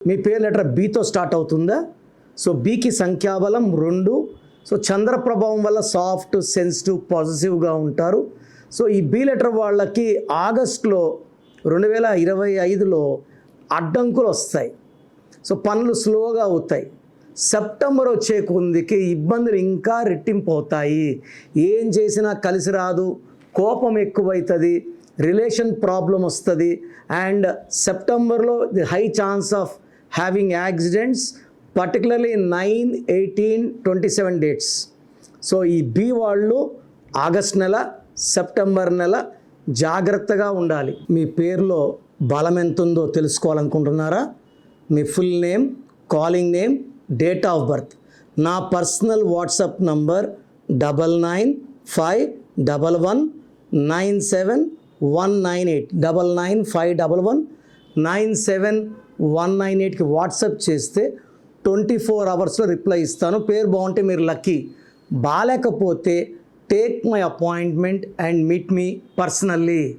మీ పేరు letter బీతో start అవుతుందా? So బీకి సంఖ్యాబలం 2. సో చంద్ర ప్రభావం వల్ల సాఫ్ట్, సెన్సిటివ్, పాజిటివ్గా ఉంటారు. సో ఈ బీ లెటర్ వాళ్ళకి ఆగస్టులో 2025లో అడ్డంకులు వస్తాయి. సో పనులు స్లోగా అవుతాయి. సెప్టెంబర్ వచ్చే కొందికి ఇబ్బందులు ఇంకా రెట్టింపు అవుతాయి. ఏం చేసినా కలిసి రాదు, కోపం ఎక్కువవుతుంది, రిలేషన్ ప్రాబ్లం వస్తుంది. అండ్ సెప్టెంబర్లో the high chance of having accidents, particularly 9, 18, 27 dates. So ఈ బి వాళ్ళు ఆగస్ట్ నెల, సెప్టెంబర్ నెల జాగ్రత్తగా ఉండాలి. మీ పేరులో బలం ఎంత ఉందో తెలుసుకోవాలనుకుంటున్నారా? మీ full name, calling name, date of birth. నా పర్సనల్ వాట్సాప్ నంబర్ 9951197198 9951197198కి వాట్సాప్ చేస్తే 24 అవర్స్లో రిప్లై ఇస్తాను. పేరు బాగుంటే మీరు లక్కీ, బాగాలేకపోతే take my appointment and meet me personally.